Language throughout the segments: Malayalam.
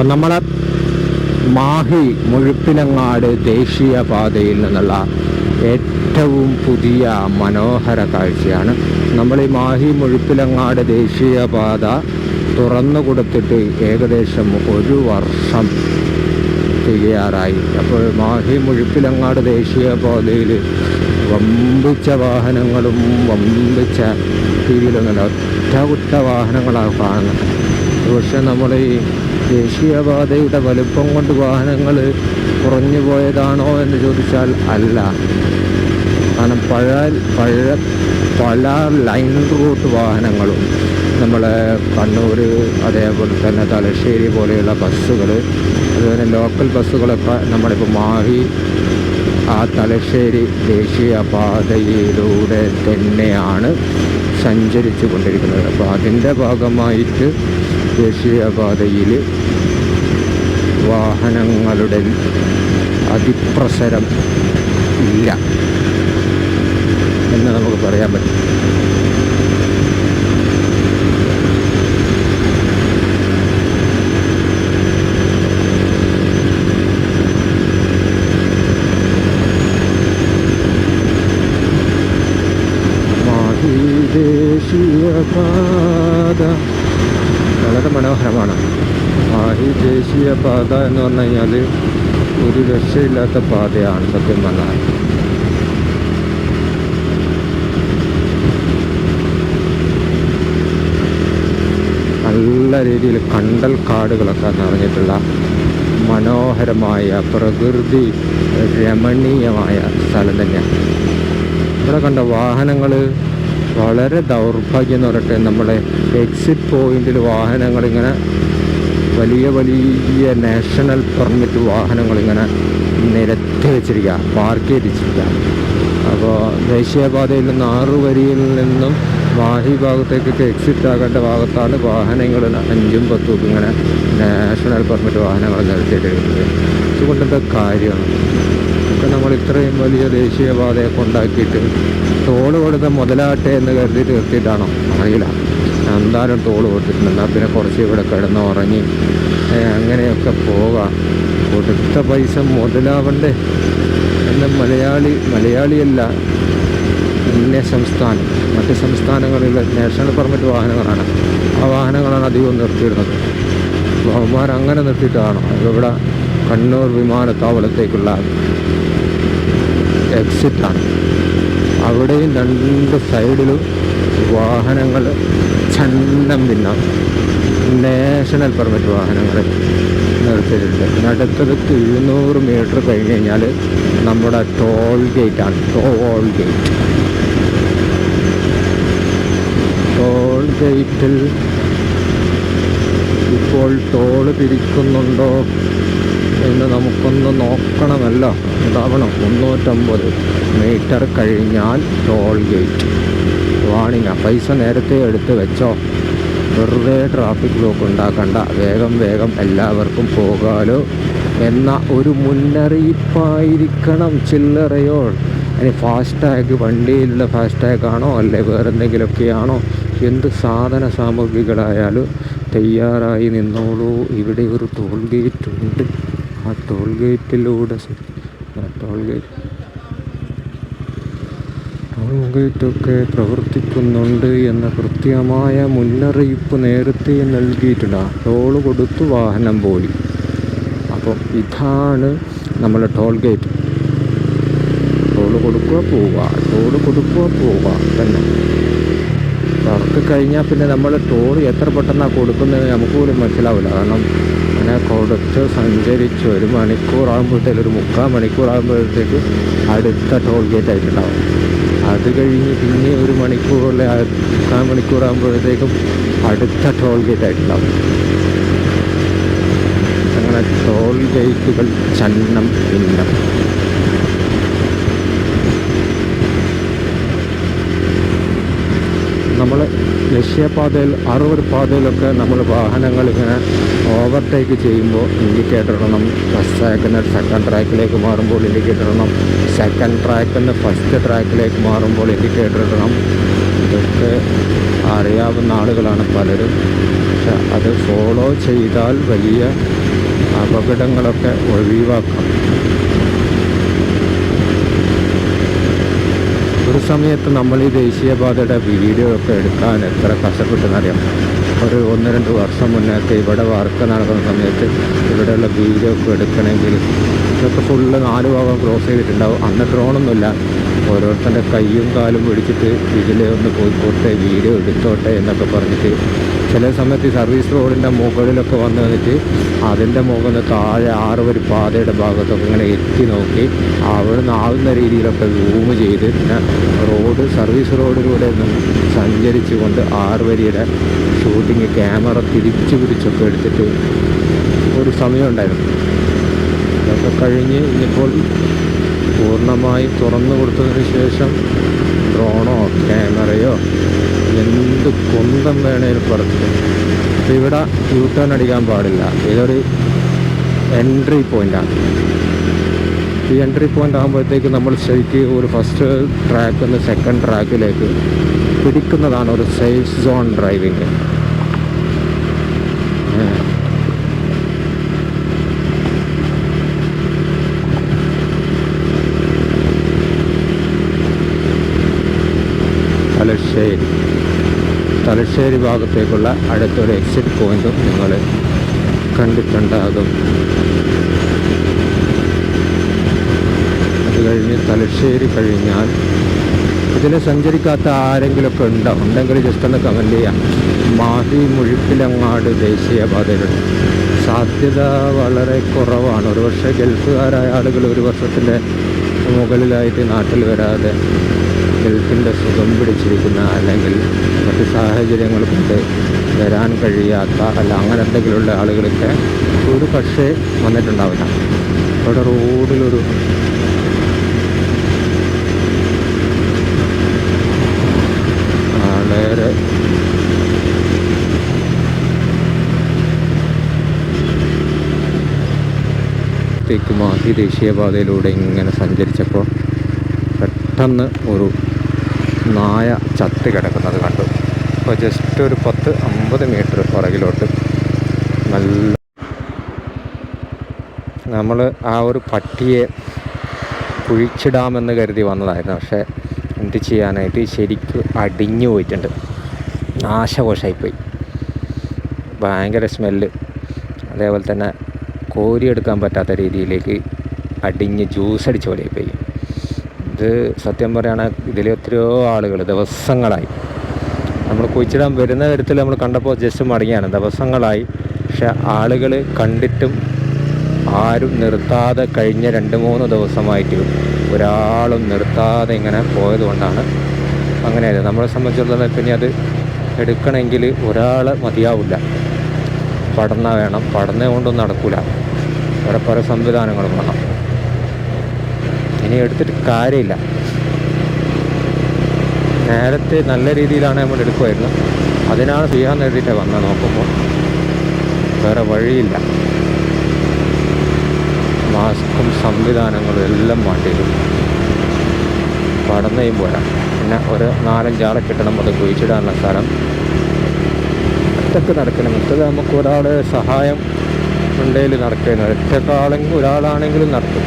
അപ്പം നമ്മളെ മാഹി മുഴുപ്പിലങ്ങാട് ദേശീയപാതയിൽ നിന്നുള്ള ഏറ്റവും പുതിയ മനോഹര കാഴ്ചയാണ്. നമ്മൾ ഈ മാഹി മുഴുപ്പിലങ്ങാട് ദേശീയപാത തുറന്നു കൊടുത്തിട്ട് ഏകദേശം 1 വർഷം തികയാറായി. അപ്പോൾ മാഹി മുഴുപ്പിലങ്ങാട് ദേശീയപാതയിൽ വമ്പിച്ച വാഹനങ്ങളും വമ്പിച്ച രീതിയിലൊന്നുമില്ല, ഒറ്റ വാഹനങ്ങളാണ് കാണുന്നത്. പക്ഷെ നമ്മൾ ഈ ദേശീയപാതയുടെ വലുപ്പം കൊണ്ട് വാഹനങ്ങൾ കുറഞ്ഞു പോയതാണോ എന്ന് ചോദിച്ചാൽ അല്ല. കാരണം പല ലൈൻ റൂട്ട് വാഹനങ്ങളും നമ്മളെ കണ്ണൂർ, അതേപോലെ തന്നെ തലശ്ശേരി പോലെയുള്ള ബസ്സുകൾ, അതുപോലെ ലോക്കൽ ബസ്സുകളൊക്കെ നമ്മളിപ്പോൾ മാഹി ആ തലശ്ശേരി ദേശീയപാതയിലൂടെ തന്നെയാണ് സഞ്ചരിച്ചു കൊണ്ടിരിക്കുന്നത്. അപ്പോൾ അതിൻ്റെ ഭാഗമായിട്ട് ദേശീയപാതയിൽ വാഹനങ്ങളുടെ അതിപ്രസരം ഇല്ല എന്ന് നമുക്ക് പറയാൻ പറ്റും. മാഹി ദേശീയപാത വളരെ മനോഹരമാണ്. മാഹി ദേശീയപാത എന്ന് പറഞ്ഞു കഴിഞ്ഞാൽ ഒരു രക്ഷയില്ലാത്ത പാതയാണ് സത്യം പറഞ്ഞാൽ. നല്ല രീതിയിൽ കണ്ടൽ കാടുകളൊക്കെ നിറഞ്ഞിട്ടുള്ള മനോഹരമായ പ്രകൃതി രമണീയമായ സ്ഥലം തന്നെയാണ്. ഇവിടെ കണ്ട വാഹനങ്ങൾ വളരെ ദൗർഭാഗ്യം എന്ന് പറയട്ടെ, നമ്മുടെ എക്സിറ്റ് പോയിന്റിൽ വാഹനങ്ങളിങ്ങനെ വലിയ നാഷണൽ പെർമിറ്റ് വാഹനങ്ങളിങ്ങനെ നിരത്തി വെച്ചിരിക്കുക, പാർക്ക് ചെയ്തിരിക്കുക. അപ്പോൾ ദേശീയപാതയിൽ നിന്ന് 6 വരിയിൽ നിന്നും മാഹി ഭാഗത്തേക്കൊക്കെ എക്സിറ്റ് ആകേണ്ട ഭാഗത്താണ് വാഹനങ്ങൾ 5ഉം 10ഉം ഇങ്ങനെ നാഷണൽ പെർമിറ്റ് വാഹനങ്ങൾ നിരത്തിയിട്ടിരിക്കുന്നത്. അതുകൊണ്ടത്തെ കാര്യമാണ് ഇപ്പം നമ്മൾ ഇത്രയും വലിയ ദേശീയപാതയൊക്കെ ഉണ്ടാക്കിയിട്ട് ടോൾ കൊടുത്ത മുതലാട്ടെ എന്ന് കരുതി നിർത്തിയിട്ടാണോ അറിയില്ല. എന്തായാലും ടോൾ കൊടുത്തിട്ടുണ്ട്, എന്നാൽ പിന്നെ കുറച്ച് ഇവിടെ കിടന്ന് ഉറങ്ങി അങ്ങനെയൊക്കെ പോകാം. കൊടുത്ത പൈസ മുതലാവണ്ടേ എന്ന് മലയാളിയല്ല, സംസ്ഥാനം മറ്റ് സംസ്ഥാനങ്ങളിൽ നാഷണൽ പെർമിറ്റ് വാഹനങ്ങളാണ്, ആ വാഹനങ്ങളാണ് അധികവും നിർത്തിയിടുന്നത്. ബഹുമാൻ അങ്ങനെ നിർത്തിയിട്ടാണോ? ഇവിടെ കണ്ണൂർ വിമാനത്താവളത്തേക്കുള്ള എക്സിറ്റാണ്. അവിടെയും 2 സൈഡിലും വാഹനങ്ങൾ ചന്നം ഭിന്നം നാഷണൽ പെർമിറ്റ് വാഹനങ്ങൾ നിർത്തിയിട്ടുണ്ട്. അടുത്തത് 200 മീറ്റർ കഴിഞ്ഞ് കഴിഞ്ഞാൽ നമ്മുടെ ടോൾ ഗേറ്റാണ്. ടോൾ ഗേറ്റിൽ ഇപ്പോൾ ടോള് പിരിക്കുന്നുണ്ടോ എന്ന് നമുക്കൊന്ന് നോക്കണമല്ലോ. ഉണ്ടാവണം. 350 മീറ്റർ കഴിഞ്ഞാൽ ടോൾ ഗേറ്റ്. വാണിംഗ്, പൈസ നേരത്തെ എടുത്ത് വെച്ചോ, വെറുതെ ട്രാഫിക് ബ്ലോക്ക് ഉണ്ടാക്കണ്ട, വേഗം എല്ലാവർക്കും പോകാലോ എന്ന ഒരു മുന്നറിയിപ്പായിരിക്കണം ചില്ലറയോ. ഇനി ഫാസ്ടാഗ്, വണ്ടിയിലുള്ള ഫാസ്ടാഗ് ആണോ അല്ലെ വേറെ എന്തെങ്കിലുമൊക്കെയാണോ, എന്ത് സാധന സാമഗ്രികളായാലും തയ്യാറായി നിന്നോളൂ. ഇവിടെ ഒരു ടോൾ ഗേറ്റ് ഉണ്ട്. ആ ടോൾ ഗേറ്റിലൂടെ ഗേറ്റൊക്കെ പ്രവർത്തിക്കുന്നുണ്ട് എന്ന കൃത്യമായ മുന്നറിയിപ്പ് നേരത്തെ നൽകിയിട്ടുണ്ട്. ടോൾ കൊടുത്തു വാഹനം പോയി. അപ്പോൾ ഇതാണ് നമ്മൾ ടോൾ ഗേറ്റ്. ടോൾ കൊടുക്കുക പോവുക തന്നെ. വർക്ക് കഴിഞ്ഞാൽ പിന്നെ നമ്മൾ ടോൾ എത്ര പെട്ടെന്നാണ് കൊടുക്കുന്നത് നമുക്ക് പോലും മനസ്സിലാവില്ല. കാരണം അങ്ങനെ കൊടുത്ത് സഞ്ചരിച്ച് 1 മണിക്കൂറാകുമ്പോഴത്തേക്ക്, ഒരു 3/4 മണിക്കൂറാകുമ്പോഴത്തേക്ക് അടുത്ത ടോൾ ഗേറ്റ് ആയിട്ടുണ്ടാവും. അത് കഴിഞ്ഞ് പിന്നെ 1 മണിക്കൂർ അല്ലെ 3/4 മണിക്കൂറാകുമ്പോഴത്തേക്കും അടുത്ത ടോൾ ഗേറ്റ് ആയിട്ടുണ്ടാവും. അങ്ങനെ ടോൾ ഗേറ്റുകൾ ചന്നം ഭിന്നം. നമ്മൾ ദേശീയപാതയിൽ 60 പാതയിലൊക്കെ നമ്മൾ വാഹനങ്ങളിങ്ങനെ ഓവർടേക്ക് ചെയ്യുമ്പോൾ ഇൻഡിക്കേറ്റർ ഇടണം. ഫസ്റ്റ് ട്രാക്കിൽ നിന്ന് സെക്കൻഡ് ട്രാക്കിലേക്ക് മാറുമ്പോൾ ഇൻഡിക്കേറ്റർ ഇടണം. സെക്കൻഡ് ട്രാക്കിൽ നിന്ന് ഫസ്റ്റ് ട്രാക്കിലേക്ക് മാറുമ്പോൾ ഇൻഡിക്കേറ്റർ ഇടണം. ഇതൊക്കെ അറിയാവുന്ന ആളുകളാണ് പലരും. പക്ഷെ അത് ഫോളോ ചെയ്താൽ വലിയ അപകടങ്ങളൊക്കെ ഒഴിവാക്കാം. ഒരു സമയത്ത് നമ്മൾ ഈ ദേശീയപാതയുടെ വീഡിയോ ഒക്കെ എടുക്കാൻ എത്ര കഷ്ടപ്പെട്ടെന്നറിയാം. ഒരു 1-2 വർഷം മുന്നേക്ക് ഇവിടെ വർക്ക് നടക്കുന്ന സമയത്ത് ഇവിടെയുള്ള വീഡിയോ ഒക്കെ എടുക്കണമെങ്കിൽ ഇതൊക്കെ ഫുള്ള് 4 ഭാഗം ക്രോസ് ചെയ്തിട്ടുണ്ടാവും. അന്ന് ഡ്രോണൊന്നുമില്ല. ഓരോരുത്തരുടെ കയ്യും കാലും പിടിച്ചിട്ട് ഇതിലെ ഒന്ന് പോയിക്കോട്ടെ, വീഡിയോ എടുത്തോട്ടെ എന്നൊക്കെ പറഞ്ഞിട്ട് ചില സമയത്ത് ഈ സർവീസ് റോഡിൻ്റെ മുകളിലൊക്കെ വന്ന് വന്നിട്ട് അതിൻ്റെ മുകളിൽ താഴെ 6 വരി പാതയുടെ ഭാഗത്തൊക്കെ ഇങ്ങനെ എത്തി നോക്കി അവിടെ നിന്ന് ആവുന്ന രീതിയിലൊക്കെ സൂം ചെയ്ത് പിന്നെ സർവീസ് റോഡിലൂടെ സഞ്ചരിച്ചു കൊണ്ട് 6 വരിയുടെ ഷൂട്ടിങ് ക്യാമറ തിരിച്ചു പിടിച്ചൊക്കെ എടുത്തിട്ട് ഒരു സമയം ഉണ്ടായിരുന്നു. അതൊക്കെ കഴിഞ്ഞ് ഇനിയിപ്പോൾ പൂർണ്ണമായി തുറന്നു കൊടുത്തതിന് ശേഷം ഡ്രോണോ ക്യാമറയോ എന്ത് കുന്തം വേണേലും പറക്കും. അപ്പോൾ ഇവിടെ യൂ ടേൺ അടിക്കാൻ പാടില്ല. ഇതൊരു എൻട്രി പോയിൻ്റാണ്. ഈ എൻട്രി പോയിൻ്റ് ആകുമ്പോഴത്തേക്ക് നമ്മൾ ശരിക്ക് ഒരു ഫസ്റ്റ് ട്രാക്കിൽ നിന്ന് സെക്കൻഡ് ട്രാക്കിലേക്ക് പിടിക്കുന്നതാണ് ഒരു സേഫ് സോൺ ഡ്രൈവിങ്. തലശ്ശേരി ഭാഗത്തേക്കുള്ള അടുത്തൊരു എക്സിറ്റ് പോയിന്റും നിങ്ങൾ കണ്ടിട്ടുണ്ടാകും. അത് കഴിഞ്ഞ് തലശ്ശേരി കഴിഞ്ഞാൽ ഇതിൽ സഞ്ചരിക്കാത്ത ആരെങ്കിലുമൊക്കെ ഉണ്ടെങ്കിൽ ജസ്റ്റ് ഒന്ന് കമൻറ്റ് ചെയ്യാം. മാഹി മുഴുപ്പിലങ്ങാട് ദേശീയപാതയിലുണ്ട്. സാധ്യത വളരെ കുറവാണ്. ഒരുപക്ഷെ ഗൾഫുകാരായ ആളുകൾ 1 വർഷത്തിൻ്റെ മുകളിലായിട്ട് നാട്ടിൽ വരാതെ ഗൾഫിൻ്റെ സുഖം പിടിച്ചിരിക്കുന്ന അല്ലെങ്കിൽ മറ്റ് സാഹചര്യങ്ങൾ കൊണ്ട് വരാൻ കഴിയാത്ത അല്ല അങ്ങനെ എന്തെങ്കിലുമുള്ള ആളുകളൊക്കെ ഒരു പക്ഷേ വന്നിട്ടുണ്ടാവില്ല. ഇവിടെ റോഡിലൊരു വളരെ മാഹി ദേശീയപാതയിലൂടെ ഇങ്ങനെ സഞ്ചരിച്ചപ്പോൾ പെട്ടെന്ന് ഒരു നായ ചത്ത് കിടക്കുന്നത് കണ്ടു. അപ്പോൾ ജസ്റ്റ് ഒരു 10-50 മീറ്റർ പുറകിലോട്ട് നല്ല നമ്മൾ ആ ഒരു പട്ടിയെ കുഴിച്ചിടാമെന്ന് കരുതി വന്നതായിരുന്നു. പക്ഷേ എന്ത് ചെയ്യാനായിട്ട് ശരിക്കും അടിഞ്ഞു പോയിട്ടുണ്ട്. നാശകോശമായിപ്പോയി. ഭയങ്കര സ്മെല്ല്. അതേപോലെ തന്നെ കോരിയെടുക്കാൻ പറ്റാത്ത രീതിയിലേക്ക് അടിഞ്ഞ് ജ്യൂസ് അടിച്ച പോലെയായിപ്പോയി. ഇത് സത്യം പറയുകയാണെങ്കിൽ ഇതിൽ എത്രയോ ആളുകൾ ദിവസങ്ങളായി നമ്മൾ കുഴിച്ചിടാൻ വരുന്ന തരത്തിൽ നമ്മൾ കണ്ടപ്പോൾ ജസ്റ്റ് മടങ്ങിയാണ്. ദിവസങ്ങളായി. പക്ഷെ ആളുകൾ കണ്ടിട്ടും ആരും നിർത്താതെ കഴിഞ്ഞ 2-3 ദിവസമായിട്ട് ഒരാളും നിർത്താതെ ഇങ്ങനെ പോയതുകൊണ്ടാണ് അങ്ങനെയായത്. നമ്മളെ സംബന്ധിച്ചിടത്തോളം പിന്നെ അത് എടുക്കണമെങ്കിൽ ഒരാൾ മതിയാവില്ല. പഠന വേണം. പഠനം കൊണ്ടൊന്നും നടക്കില്ല. വേറെ പല സംവിധാനങ്ങളും വേണം. ഇനി എടുത്തിട്ട് കാര്യമില്ല. നേരത്തെ നല്ല രീതിയിലാണ് നമ്മൾ എടുക്കുമായിരുന്നു. അതിനാണ് ചെയ്യാൻ വേണ്ടിയിട്ട് വന്നത്. നോക്കുമ്പോൾ വേറെ വഴിയില്ല. മാസ്കും സംവിധാനങ്ങളും എല്ലാം മാറ്റിയിരുന്നു. പഠനയും പോരാ. പിന്നെ ഒരു 4-5 ആളെ കിട്ടണം അത് കുഴിച്ചിടാനുള്ള സ്ഥലം. ഒറ്റക്ക് നടക്കണം. മറ്റത് നമുക്ക് ഒരാൾ സഹായം ഉണ്ടെങ്കിൽ നടക്കുന്നത്. ഒറ്റക്കാളെങ്കിൽ ഒരാളാണെങ്കിലും നടക്കും.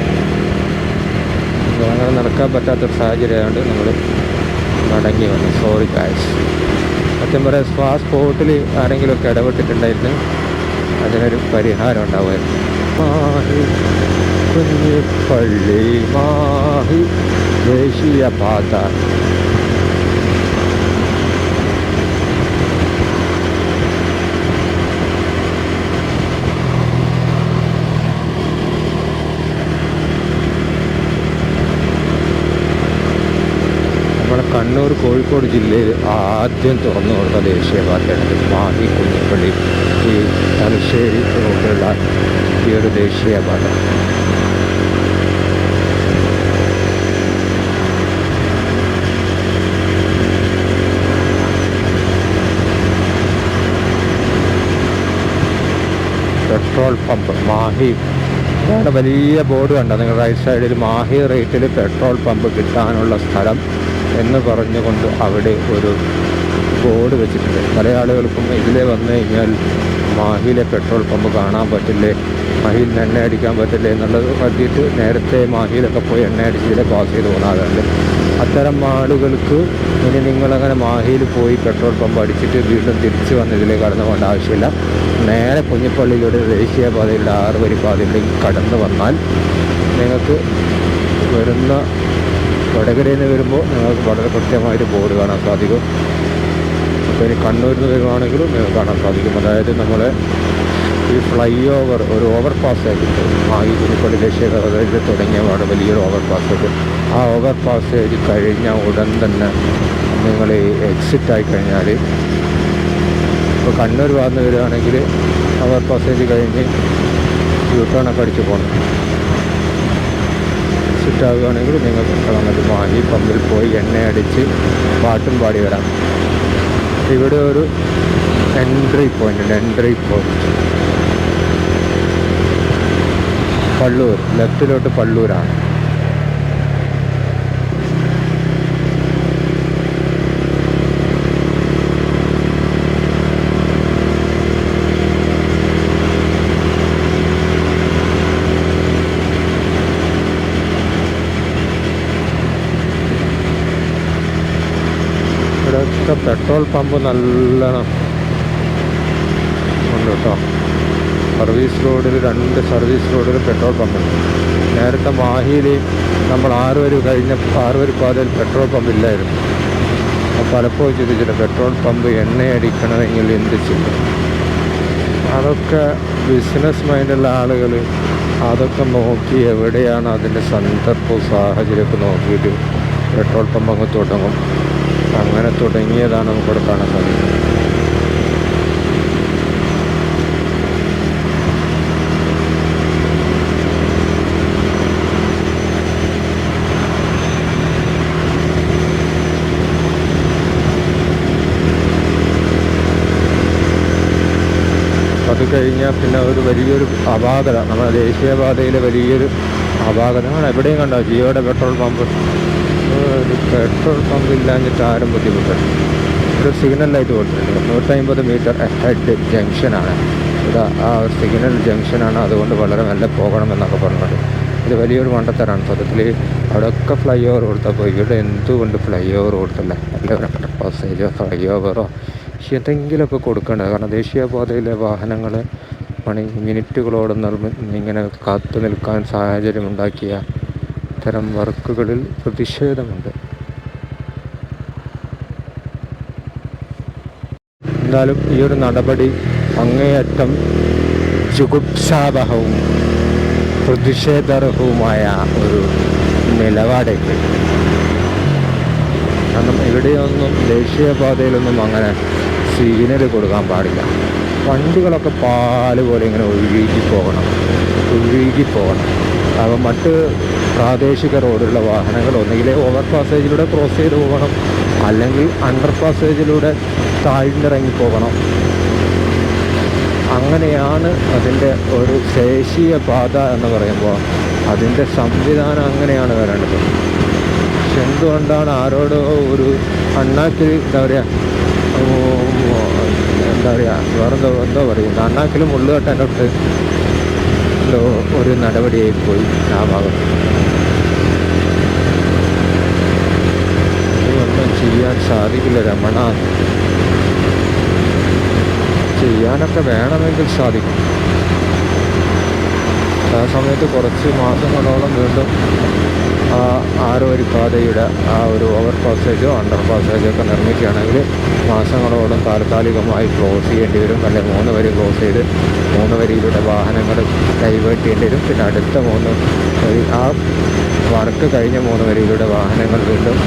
അങ്ങനെ നടക്കാൻ പറ്റാത്തൊരു സാഹചര്യമായതുകൊണ്ട് നമ്മൾ മടങ്ങി വന്നു. Sorry guys. സത്യം പറയാം, ആ സ്പോട്ടിൽ ആരെങ്കിലുമൊക്കെ ഇടപെട്ടിട്ടുണ്ടായിരുന്നു അതിനൊരു പരിഹാരം ഉണ്ടാവുമായിരുന്നു. മാഹി കുഞ്ഞിപ്പള്ളി മാഹി ദേശീയപാത. കണ്ണൂർ കോഴിക്കോട് ജില്ലയിൽ ആദ്യം തുറന്നു കൊടുത്ത ദേശീയപാതയാണ് മാഹി കുഞ്ഞിപ്പള്ളി. ഈ തലശ്ശേരി റോഡിലുള്ള ഈ ഒരു ദേശീയപാത. Petrol pump Mahe. അവിടെ വലിയ ബോർഡ് കണ്ടോ നിങ്ങൾ? റൈറ്റ് സൈഡിൽ മാഹി റേറ്റിൽ പെട്രോൾ പമ്പ് കിട്ടാനുള്ള സ്ഥലം എന്ന് പറഞ്ഞുകൊണ്ട് അവിടെ ഒരു ബോർഡ് വെച്ചിട്ടുണ്ട്. പല ആളുകൾക്കും ഇതിലെ വന്നു കഴിഞ്ഞാൽ മാഹിയിലെ പെട്രോൾ പമ്പ് കാണാൻ പറ്റില്ലേ, മാഹിയിൽ നിന്ന് എണ്ണ അടിക്കാൻ പറ്റില്ലേ എന്നുള്ളത് കരുതിയിട്ട് നേരത്തെ മാഹിയിലൊക്കെ പോയി എണ്ണ അടിച്ച് ഇതിലെ പാസ് ചെയ്ത് പോകുന്നവരുണ്ട്. അത്തരം ആളുകൾക്ക് ഇനി നിങ്ങളങ്ങനെ മാഹിയിൽ പോയി പെട്രോൾ പമ്പ് അടിച്ചിട്ട് വീണ്ടും തിരിച്ച് വന്ന് ഇതിലേക്ക് കടന്നു പോകേണ്ട ആവശ്യമില്ല. നേരെ കുഞ്ഞിപ്പള്ളിയിലൂടെ ദേശീയപാതയിലുള്ള 6 വരി പാതയിലേക്ക് കടന്നു വന്നാൽ നിങ്ങൾക്ക് വരുന്ന വടകരയിൽ നിന്ന് വരുമ്പോൾ നിങ്ങൾക്ക് വളരെ കൃത്യമായിട്ട് ബോർഡ് കാണാൻ സാധിക്കും. അപ്പോൾ ഇനി കണ്ണൂരിൽ നിന്ന് വരുവാണെങ്കിലും നിങ്ങൾക്ക് കാണാൻ സാധിക്കും. അതായത് നമ്മളെ ഈ ഫ്ലൈ ഓവർ ഒരു ഓവർ പാസേജ് മാഹി കുഞ്ഞിപ്പള്ളി ദേശീയപാതയിൽ തുടങ്ങിയ പാട് വലിയൊരു ഓവർ പാസേജ്. ആ ഓവർ പാസേജ് കഴിഞ്ഞ ഉടൻ തന്നെ നിങ്ങൾ എക്സിറ്റ് ആയി കഴിഞ്ഞാൽ, ഇപ്പോൾ കണ്ണൂർ ഭാഗത്ത് വരികയാണെങ്കിൽ ഓവർ പാസേജ് കഴിഞ്ഞ് യൂട്ടേണൊക്കെ അടിച്ച് പോകണം. എക്സിറ്റ് ആവുകയാണെങ്കിൽ നിങ്ങൾക്ക് വന്നിട്ട് മാഹി പമ്പിൽ പോയി എണ്ണ അടിച്ച് പാട്ടും പാടി വരാം. ഇവിടെ ഒരു എൻട്രി പോയിൻ്റ് ഉണ്ട്. എൻട്രി പോയിൻ്റ് പള്ളൂർ, ലെഫ്റ്റിലോട്ട് പള്ളൂരാണ്. ഇവിടുത്തെ പെട്രോൾ പമ്പ് നല്ലോണം ഉണ്ട് കേട്ടോ. സർവീസ് റോഡിൽ 2 സർവീസ് റോഡിൽ പെട്രോൾ പമ്പുണ്ട്. നേരത്തെ മാഹിയിൽ നമ്മൾ 6 വരി പാതയിൽ പെട്രോൾ പമ്പ് ഇല്ലായിരുന്നു. അപ്പോൾ പലപ്പോഴും ചിന്തിച്ചിട്ട് പെട്രോൾ പമ്പ് എണ്ണയടിക്കണമെങ്കിൽ എന്ത് ചെയ്യും. അതൊക്കെ ബിസിനസ് മൈൻഡുള്ള ആളുകൾ അതൊക്കെ നോക്കി എവിടെയാണ് അതിൻ്റെ സന്ദർഭവും സാഹചര്യമൊക്കെ നോക്കിയിട്ട് പെട്രോൾ പമ്പ് അങ്ങ് തുടങ്ങും. അങ്ങനെ തുടങ്ങിയതാണ് നമുക്കിവിടെ കാണാൻ സാധിക്കുന്നത്. അത് കഴിഞ്ഞാൽ പിന്നെ ഒരു വലിയൊരു അപാകത, നമ്മുടെ ദേശീയപാതയിലെ വലിയൊരു അപാകതമാണ്. എവിടെയും കണ്ടോ ജിയോയുടെ പെട്രോൾ പമ്പ്. ഒരു പെട്രോൾ പമ്പ് ഇല്ലാഞ്ഞിട്ട് ആരും ബുദ്ധിമുട്ടുണ്ട്. ഒരു സിഗ്നൽ ലൈറ്റ് കൊടുത്തിട്ടുണ്ട്. 150 മീറ്റർ ഹെഡ് ജംഗ്ഷനാണ് ഇത്. ആ ഒരു സിഗ്നൽ ജംഗ്ഷനാണ്, അതുകൊണ്ട് വളരെ നല്ല പോകണമെന്നൊക്കെ പറഞ്ഞിട്ട് ഇത് വലിയൊരു മണ്ടത്തരാണ് സത്യത്തിൽ. അവിടെയൊക്കെ ഫ്ലൈ ഓവർ കൊടുത്തപ്പോൾ ഇവിടെ എന്തുകൊണ്ട് ഫ്ലൈ ഓവർ കൊടുത്തില്ല? എല്ലാവരും അണ്ടർ പാസേജോ ഫ്ലൈ ഓവറോ എന്തെങ്കിലുമൊക്കെ കൊടുക്കേണ്ടത്. കാരണം ദേശീയപാതയിലെ വാഹനങ്ങൾ മിനിറ്റുകളോടെ ഇങ്ങനെ കാത്തു നിൽക്കാൻ സാഹചര്യമുണ്ടാക്കിയ ഇത്തരം വർക്കുകളിൽ പ്രതിഷേധമുണ്ട്. എന്തായാലും ഈ ഒരു നടപടി അങ്ങേയറ്റം ജുഗുപ്സാവഹവും പ്രതിഷേധാർഹവുമായ ഒരു നിലപാടേക്ക്. കാരണം ഇവിടെയൊന്നും ദേശീയപാതയിലൊന്നും അങ്ങനെ സീനറി കൊടുക്കാൻ പാടില്ല. വണ്ടികളൊക്കെ പാല് പോലെ ഇങ്ങനെ ഒഴുകി പോകണം. അപ്പോൾ മറ്റ് പ്രാദേശിക റോഡുള്ള വാഹനങ്ങൾ ഒന്നുകിൽ ഓവർ പാസേജിലൂടെ ക്രോസ് ചെയ്ത് പോകണം, അല്ലെങ്കിൽ അണ്ടർ പാസേജിലൂടെ താഴ്ന്നിറങ്ങി പോകണം. അങ്ങനെയാണ് അതിൻ്റെ ഒരു ദേശീയ പാത എന്ന് പറയുമ്പോൾ അതിൻ്റെ സംവിധാനം അങ്ങനെയാണ് വരേണ്ടത്. പക്ഷെ എന്തുകൊണ്ടാണ് ആരോടോ ഒരു അണ്ണാക്കിൽ വേറെന്തോ പറയുന്നത്, അണ്ണാക്കിൽ മുള്ളുകെട്ടാനൊട്ട് ഒരു നടപടിയായി പോയി ആ ഭാഗത്ത്. ഒന്നും ചെയ്യാൻ സാധിക്കില്ല രമണ. ചെയ്യാനൊക്കെ വേണമെങ്കിൽ സാധിക്കും. ആ സമയത്ത് കുറച്ച് മാസങ്ങളോളം വീണ്ടും ആ 6 വരി പാതയുടെ ആ ഒരു ഓവർ പാസേജോ അണ്ടർ പാസേജോ ഒക്കെ നിർമ്മിക്കുകയാണെങ്കിൽ മാസങ്ങളോളം താൽക്കാലികമായി ക്ലോസ് ചെയ്യേണ്ടി വരും. അല്ലെങ്കിൽ 3 വരി ക്ലോസ് ചെയ്ത് 3 വരിയിലൂടെ വാഹനങ്ങൾ ഡൈവേർട്ട് ചെയ്യേണ്ടി വരും. പിന്നെ അടുത്ത 3 വരി, ആ വർക്ക് കഴിഞ്ഞ 3 വരിയിലൂടെ വാഹനങ്ങൾ വീണ്ടും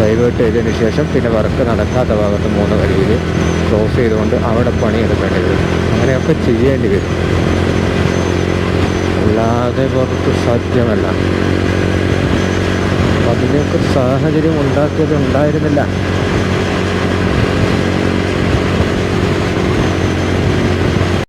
ഡൈവേർട്ട് ചെയ്തതിന് ശേഷം പിന്നെ വർക്ക് നടക്കാത്ത ഭാഗത്ത് 3 വരിയിൽ ക്ലോസ് ചെയ്തുകൊണ്ട് അവിടെ പണിയെടുക്കേണ്ടി വരും. അങ്ങനെയൊക്കെ ചെയ്യേണ്ടി വരും. അല്ലാതെ പുറത്ത് സാധ്യമല്ല. അതിനൊക്കെ സാഹചര്യം ഉണ്ടായിരുന്നില്ല.